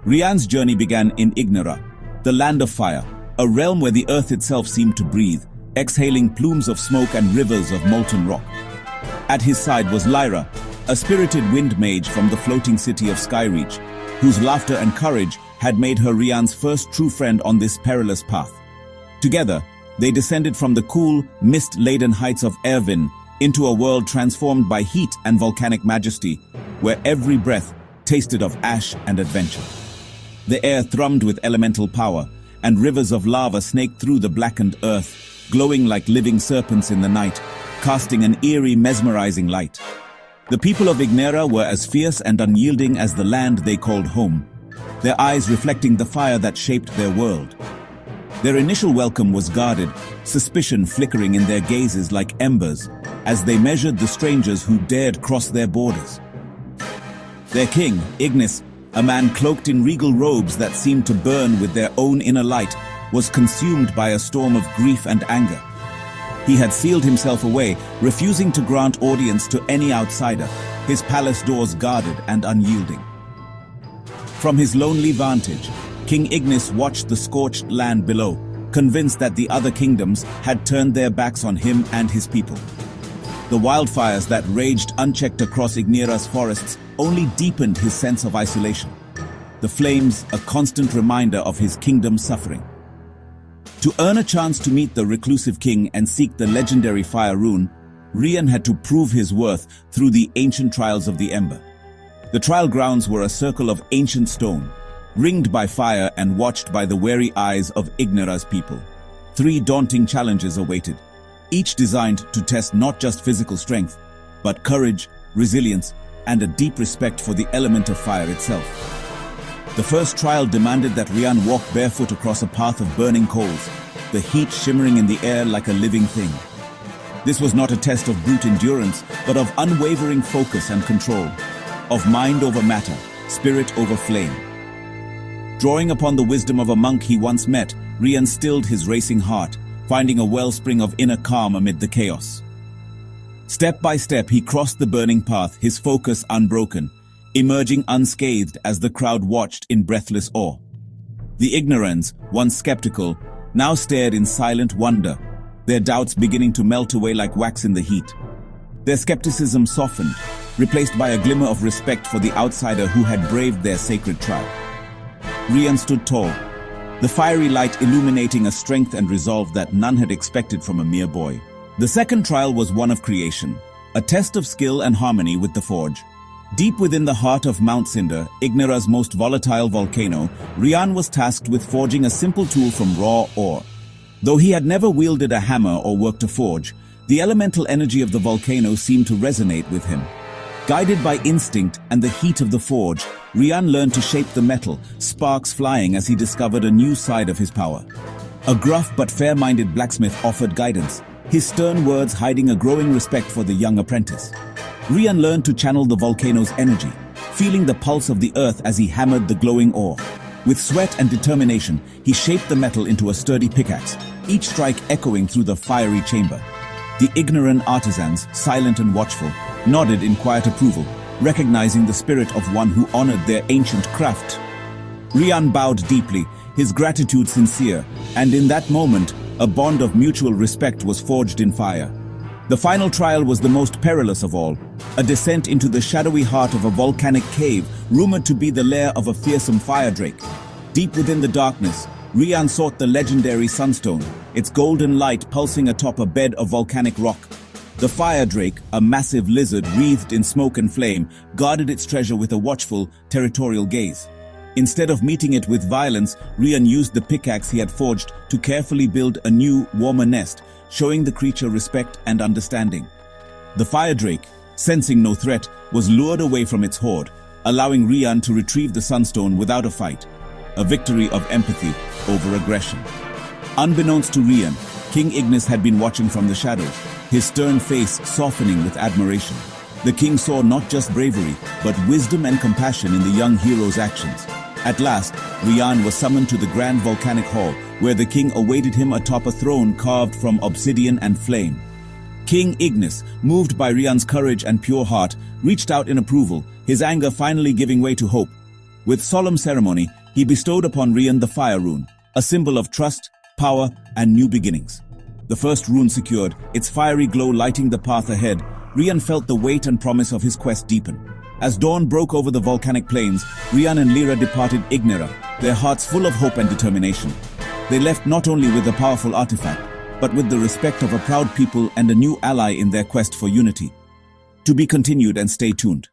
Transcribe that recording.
Rian's journey began in Ignara, the land of fire, a realm where the earth itself seemed to breathe, exhaling plumes of smoke and rivers of molten rock. At his side was Lyra, a spirited wind mage from the floating city of Skyreach, whose laughter and courage had made her Rian's first true friend on this perilous path. Together, they descended from the cool, mist-laden heights of Ervin into a world transformed by heat and volcanic majesty, where every breath tasted of ash and adventure. The air thrummed with elemental power, and rivers of lava snaked through the blackened earth, glowing like living serpents in the night, casting an eerie, mesmerizing light. The people of Ignara were as fierce and unyielding as the land they called home, their eyes reflecting the fire that shaped their world. Their initial welcome was guarded, suspicion flickering in their gazes like embers as they measured the strangers who dared cross their borders. Their king, Ignis, a man cloaked in regal robes that seemed to burn with their own inner light, was consumed by a storm of grief and anger. He had sealed himself away, refusing to grant audience to any outsider, his palace doors guarded and unyielding. From his lonely vantage, King Ignis watched the scorched land below, convinced that the other kingdoms had turned their backs on him and his people. The wildfires that raged unchecked across Ignara's forests only deepened his sense of isolation, the flames a constant reminder of his kingdom's suffering. To earn a chance to meet the reclusive king and seek the legendary fire rune, Rian had to prove his worth through the ancient trials of the Ember. The trial grounds were a circle of ancient stone, ringed by fire and watched by the wary eyes of Ignara's people. 3 daunting challenges awaited, each designed to test not just physical strength, but courage, resilience, and a deep respect for the element of fire itself. The first trial demanded that Rian walk barefoot across a path of burning coals, the heat shimmering in the air like a living thing. This was not a test of brute endurance, but of unwavering focus and control, of mind over matter, spirit over flame. Drawing upon the wisdom of a monk he once met, Rian stilled his racing heart, finding a wellspring of inner calm amid the chaos. Step by step, he crossed the burning path, his focus unbroken, emerging unscathed as the crowd watched in breathless awe. The ignorants, once skeptical, now stared in silent wonder, their doubts beginning to melt away like wax in the heat. Their skepticism softened, replaced by a glimmer of respect for the outsider who had braved their sacred trial. Rian stood tall, the fiery light illuminating a strength and resolve that none had expected from a mere boy. The second trial was one of creation, a test of skill and harmony with the forge. Deep within the heart of Mount Cinder, Ignara's most volatile volcano, Rian was tasked with forging a simple tool from raw ore. Though he had never wielded a hammer or worked a forge, the elemental energy of the volcano seemed to resonate with him. Guided by instinct and the heat of the forge, Rian learned to shape the metal, sparks flying as he discovered a new side of his power. A gruff but fair-minded blacksmith offered guidance, his stern words hiding a growing respect for the young apprentice. Rian learned to channel the volcano's energy, feeling the pulse of the earth as he hammered the glowing ore. With sweat and determination, he shaped the metal into a sturdy pickaxe, each strike echoing through the fiery chamber. The ignorant artisans, silent and watchful, nodded in quiet approval, recognizing the spirit of one who honored their ancient craft. Rian bowed deeply, his gratitude sincere, and in that moment, a bond of mutual respect was forged in fire. The final trial was the most perilous of all, a descent into the shadowy heart of a volcanic cave rumored to be the lair of a fearsome fire drake. Deep within the darkness, Rian sought the legendary sunstone, its golden light pulsing atop a bed of volcanic rock. The fire drake, a massive lizard wreathed in smoke and flame, guarded its treasure with a watchful, territorial gaze. Instead of meeting it with violence, Rian used the pickaxe he had forged to carefully build a new, warmer nest, showing the creature respect and understanding. The fire drake, sensing no threat, was lured away from its hoard, allowing Rian to retrieve the sunstone without a fight, a victory of empathy over aggression. Unbeknownst to Rian, King Ignis had been watching from the shadows, his stern face softening with admiration. The king saw not just bravery, but wisdom and compassion in the young hero's actions. At last, Rian was summoned to the grand volcanic hall, where the king awaited him atop a throne carved from obsidian and flame. King Ignis, moved by Rian's courage and pure heart, reached out in approval, his anger finally giving way to hope. With solemn ceremony, he bestowed upon Rian the fire rune, a symbol of trust, power, and new beginnings. The first rune secured, its fiery glow lighting the path ahead, Rian felt the weight and promise of his quest deepen. As dawn broke over the volcanic plains, Rian and Lyra departed Ignara, their hearts full of hope and determination. They left not only with a powerful artifact, but with the respect of a proud people and a new ally in their quest for unity. To be continued, and stay tuned.